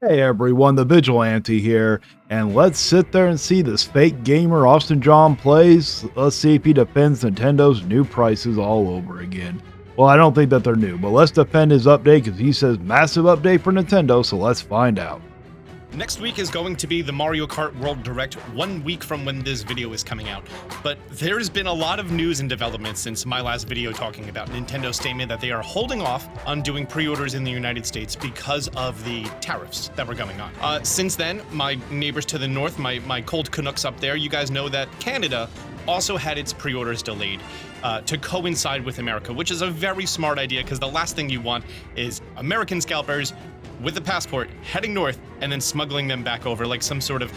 Hey everyone, the Vigilante here, and let's sit there and see this fake gamer Austin John plays. Let's see if he defends Nintendo's new prices all over again. Well, I don't think that they're new, but let's defend his update because he says massive update for Nintendo, so let's find out. Next week is going to be the Mario Kart World Direct, 1 week from when this video is coming out. But there's been a lot of news and developments since my last video talking about Nintendo's statement that they are holding off on doing pre-orders in the United States because of the tariffs that were going on. Since then, my neighbors to the north, my cold Canucks up there, you guys know that Canada also had its pre-orders delayed to coincide with America, which is a very smart idea because the last thing you want is American scalpers with a passport heading north and then smuggling them back over like some sort of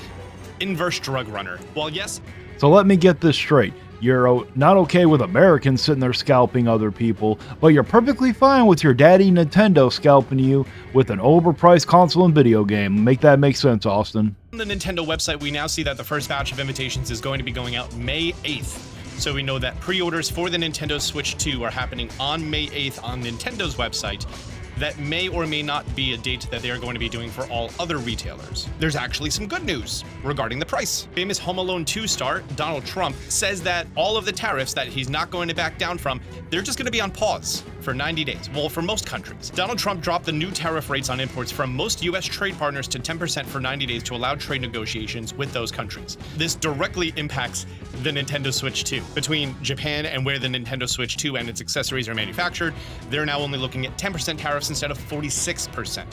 inverse drug runner. Well, yes. So let me get this straight. You're not okay with Americans sitting there scalping other people, but you're perfectly fine with your daddy Nintendo scalping you with an overpriced console and video game. Make that make sense, Austin. On the Nintendo website, we now see that the first batch of invitations is going to be going out May 8th. So we know that pre-orders for the Nintendo Switch 2 are happening on May 8th on Nintendo's website. That may or may not be a date that they are going to be doing for all other retailers. There's actually some good news regarding the price. Famous Home Alone 2 star Donald Trump says that all of the tariffs that he's not going to back down from, they're just going to be on pause for 90 days. Well, for most countries. Donald Trump dropped the new tariff rates on imports from most US trade partners to 10% for 90 days to allow trade negotiations with those countries. This directly impacts the Nintendo Switch 2. Between Japan and where the Nintendo Switch 2 and its accessories are manufactured, they're now only looking at 10% tariffs instead of 46%.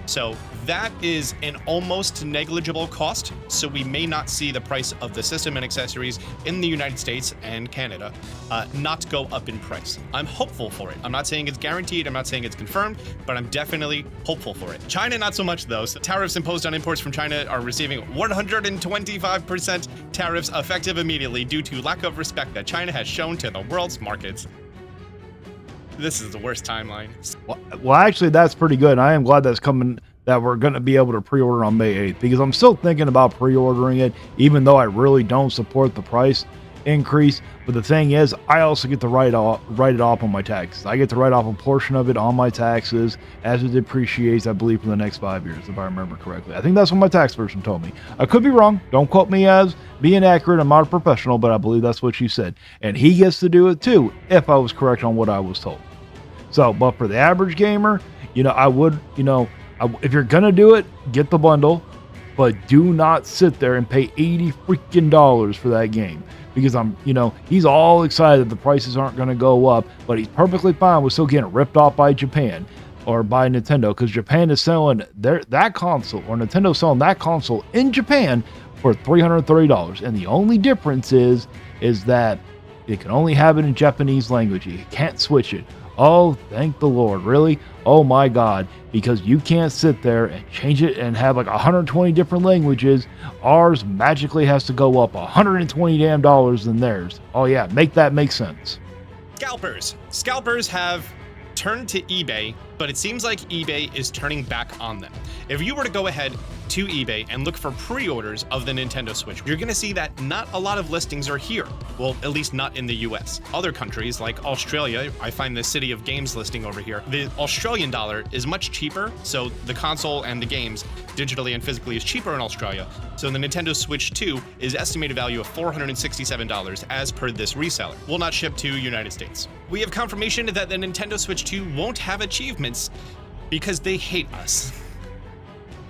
So that is an almost negligible cost, so we may not see the price of the system and accessories in the United States and Canada not go up in price. I'm hopeful for it. I'm not saying it's guaranteed, I'm not saying it's confirmed, but I'm definitely hopeful for it. China, not so much though. So tariffs imposed on imports from China are receiving 125% tariffs effective immediately due to lack of respect that China has shown to the world's markets. This is the worst timeline. Well, actually, that's pretty good. I am glad that's coming, that we're going to be able to pre-order on May 8th, because I'm still thinking about pre-ordering it, even though I really don't support the price increase. But the thing is, I also get to write it off on my taxes. I get to write off a portion of it on my taxes as it depreciates, I believe, for the next 5 years, if I remember correctly. I think that's what my tax person told me. I could be wrong. Don't quote me as being accurate. I'm not a professional, but I believe that's what she said. And he gets to do it too, if I was correct on what I was told. So, but for the average gamer, I would, if you're going to do it, get the bundle, but do not sit there and pay $80 freaking for that game. Because he's all excited that the prices aren't going to go up, but he's perfectly fine with still getting ripped off by Japan or by Nintendo, because Japan is selling that console, or Nintendo's selling that console in Japan for $330. And the only difference is that it can only have it in Japanese language. You can't switch it. Oh, thank the Lord. Really? Oh my God. Because you can't sit there and change it and have like 120 different languages. Ours magically has to go up $120 damn than theirs. Oh yeah, make that make sense. Scalpers. Scalpers have turned to eBay, but it seems like eBay is turning back on them. If you were to go ahead to eBay and look for pre-orders of the Nintendo Switch, you're going to see that not a lot of listings are here. Well, at least not in the US. Other countries like Australia, I find the City of Games listing over here. The Australian dollar is much cheaper, so the console and the games digitally and physically is cheaper in Australia. So the Nintendo Switch 2 is estimated value of $467 as per this reseller. Will not ship to United States. We have confirmation that the Nintendo Switch 2 won't have achievements because they hate us.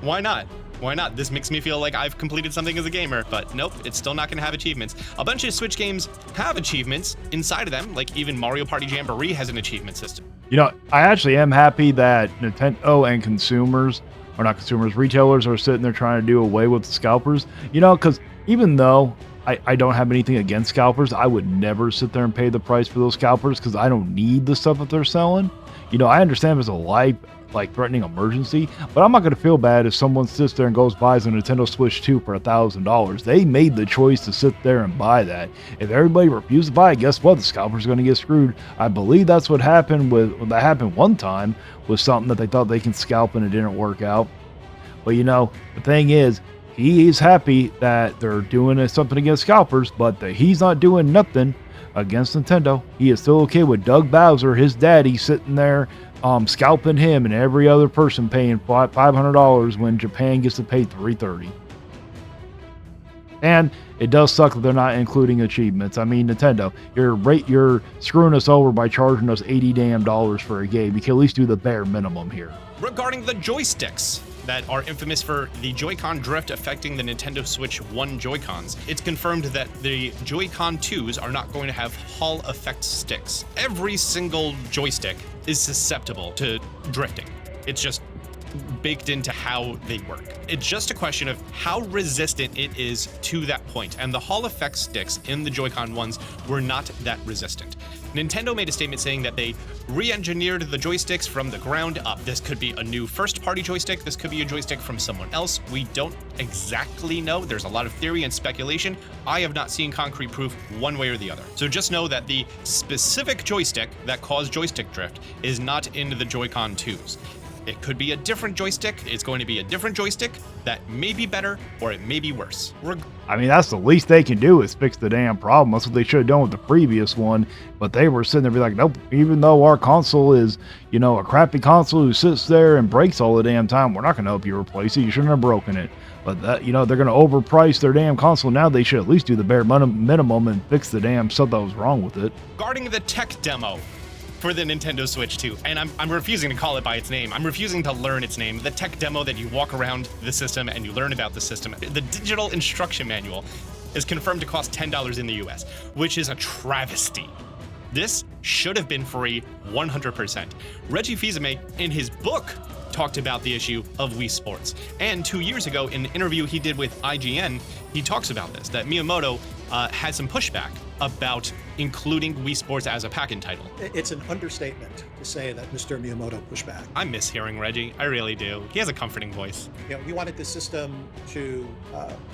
Why not? Why not? This makes me feel like I've completed something as a gamer, but nope, it's still not going to have achievements. A bunch of Switch games have achievements inside of them, like even Mario Party Jamboree has an achievement system. I actually am happy that Nintendo and retailers are sitting there trying to do away with the scalpers. Because even though I don't have anything against scalpers, I would never sit there and pay the price for those scalpers because I don't need the stuff that they're selling. I understand there's a life-threatening emergency, but I'm not going to feel bad if someone sits there and buys a Nintendo Switch 2 for $1,000. They made the choice to sit there and buy that. If everybody refused to buy it, guess what? The scalpers are going to get screwed. I believe that's what happened that happened one time with something that they thought they can scalp and it didn't work out. But the thing is, he is happy that they're doing something against scalpers, but he's not doing nothing against Nintendo. He is still okay with Doug Bowser, his daddy, sitting there scalping him and every other person paying $500 when Japan gets to pay $330. And it does suck that they're not including achievements. I mean, Nintendo, you're screwing us over by charging us $80 damn for a game. You can at least do the bare minimum here. Regarding the joysticks that are infamous for the Joy-Con drift affecting the Nintendo Switch 1 Joy-Cons, it's confirmed that the Joy-Con 2s are not going to have Hall effect sticks. Every single joystick is susceptible to drifting. It's just baked into how they work. It's just a question of how resistant it is to that point, and the Hall effect sticks in the Joy-Con ones were not that resistant. Nintendo made a statement saying that they re-engineered the joysticks from the ground up. This could be a new first-party joystick. This could be a joystick from someone else. We don't exactly know. There's a lot of theory and speculation. I have not seen concrete proof one way or the other. So just know that the specific joystick that caused joystick drift is not in the Joy-Con 2s. It could be a different joystick. It's going to be a different joystick that may be better or it may be worse. I mean, that's the least they can do is fix the damn problem. That's what they should have done with the previous one. But they were sitting there be like, nope, even though our console is, a crappy console who sits there and breaks all the damn time, we're not going to help you replace it. You shouldn't have broken it. But that, they're going to overprice their damn console. Now they should at least do the bare minimum and fix the damn stuff that was wrong with it. Regarding the tech demo for the Nintendo Switch 2, and I'm refusing to call it by its name. I'm refusing to learn its name. The tech demo that you walk around the system and you learn about the system. The digital instruction manual is confirmed to cost $10 in the US, which is a travesty. This should have been free 100%. Reggie Fils-Aimé, in his book, talked about the issue of Wii Sports. And 2 years ago, in an interview he did with IGN, he talks about this, that Miyamoto had some pushback about including Wii Sports as a pack-in title. It's an understatement to say that Mr. Miyamoto pushed back. I miss hearing Reggie. I really do. He has a comforting voice. We wanted the system to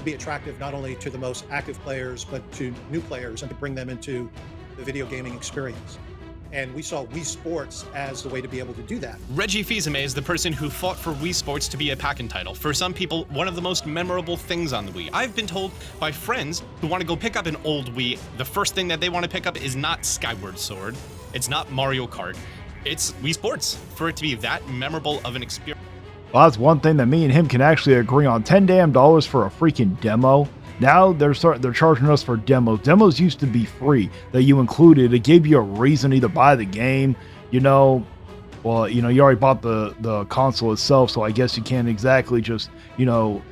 be attractive not only to the most active players, but to new players and to bring them into the video gaming experience. And we saw Wii Sports as the way to be able to do that. Reggie Fils-Aimé is the person who fought for Wii Sports to be a pack-in title. For some people, one of the most memorable things on the Wii. I've been told by friends who want to go pick up an old Wii, the first thing that they want to pick up is not Skyward Sword, it's not Mario Kart, it's Wii Sports, for it to be that memorable of an experience. Well, that's one thing that me and him can actually agree on. $10 damn for a freaking demo. Now they're charging us for demos. Demos used to be free that you included. It gave you a reason to either buy the game, you already bought the console itself, so I guess you can't exactly just,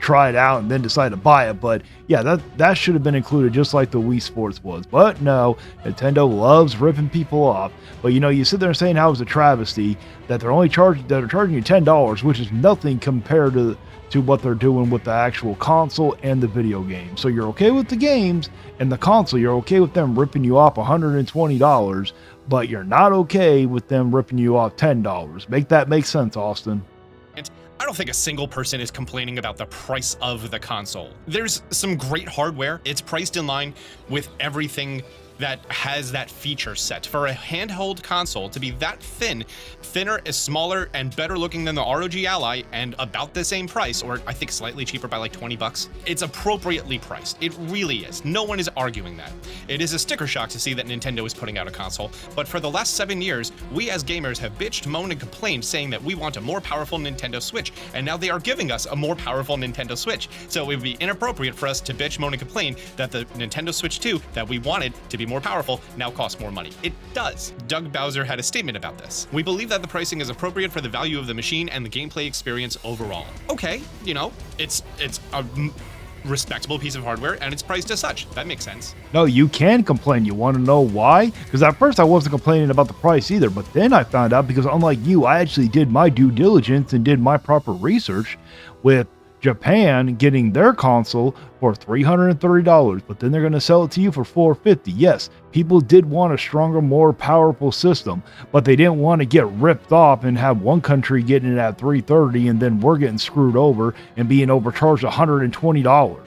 try it out and then decide to buy it. But yeah, that should have been included just like the Wii Sports was. But no, Nintendo loves ripping people off. But you sit there and saying how it's a travesty that they're charging you $10, which is nothing compared to what they're doing with the actual console and the video game. So you're okay with the games and the console, you're okay with them ripping you off $120, but you're not okay with them ripping you off $10. Make that make sense, Austin. I don't think a single person is complaining about the price of the console. There's some great hardware. It's priced in line with everything that has that feature set. For a handheld console to be that thinner, is smaller and better looking than the ROG Ally, and about the same price, or I think slightly cheaper by like $20. It's appropriately priced. It really is. No one is arguing that. It is a sticker shock to see that Nintendo is putting out a console, but for the last 7 years, we as gamers have bitched, moaned, and complained saying that we want a more powerful Nintendo Switch, and now they are giving us a more powerful Nintendo Switch. So it would be inappropriate for us to bitch, moan, and complain that the Nintendo Switch 2 that we wanted to be more powerful now costs more money. It does. Doug Bowser had a statement about this. We believe that the pricing is appropriate for the value of the machine and the gameplay experience overall. Okay, it's a respectable piece of hardware and it's priced as such. That makes sense. No, you can complain. You want to know why? Because at first I wasn't complaining about the price either, but then I found out, because unlike you, I actually did my due diligence and did my proper research with Japan getting their console for $330, but then they're going to sell it to you for $450. Yes, people did want a stronger, more powerful system, but they didn't want to get ripped off and have one country getting it at $330 and then we're getting screwed over and being overcharged $120.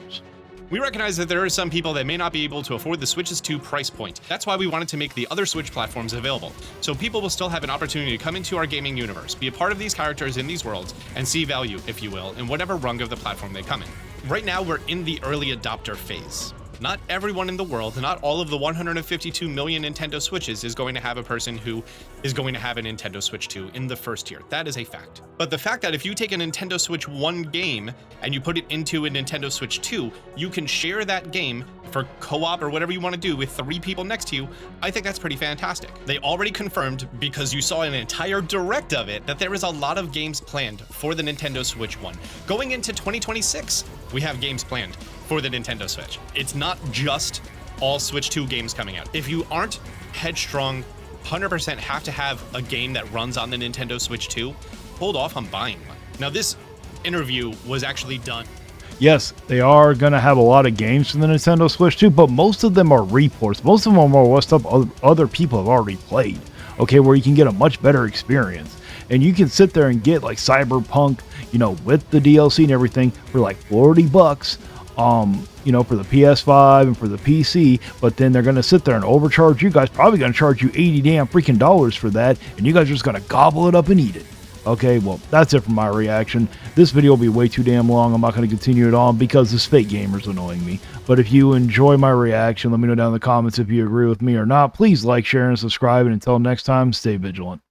We recognize that there are some people that may not be able to afford the Switch's 2 price point. That's why we wanted to make the other Switch platforms available, so people will still have an opportunity to come into our gaming universe, be a part of these characters in these worlds, and see value, if you will, in whatever rung of the platform they come in. Right now, we're in the early adopter phase. Not everyone in the world, not all of the 152 million Nintendo Switches is going to have a person who is going to have a Nintendo Switch 2 in the first year. That is a fact. But the fact that if you take a Nintendo Switch 1 game and you put it into a Nintendo Switch 2, you can share that game for co-op or whatever you want to do with 3 people next to you, I think that's pretty fantastic. They already confirmed, because you saw an entire direct of it, that there is a lot of games planned for the Nintendo Switch 1. Going into 2026, we have games planned for the Nintendo Switch. It's not just all Switch 2 games coming out. If you aren't headstrong, 100% have to have a game that runs on the Nintendo Switch 2, hold off on buying one. Now, this interview was actually done. Yes, they are going to have a lot of games for the Nintendo Switch 2, but most of them are reports. Most of them are what stuff other people have already played, okay, where you can get a much better experience. And you can sit there and get like Cyberpunk, you know, with the DLC and everything for like $40, you know, for the PS5 and for the PC, but then they're going to sit there and overcharge you guys, probably going to charge you 80 damn freaking dollars for that, and you guys are just going to gobble it up and eat it. Okay, well, that's it for my reaction. This video will be way too damn long. I'm not going to continue it on because this fake gamer's annoying me. But if you enjoy my reaction, let me know down in the comments if you agree with me or not. Please like, share, and subscribe. And until next time, stay vigilant.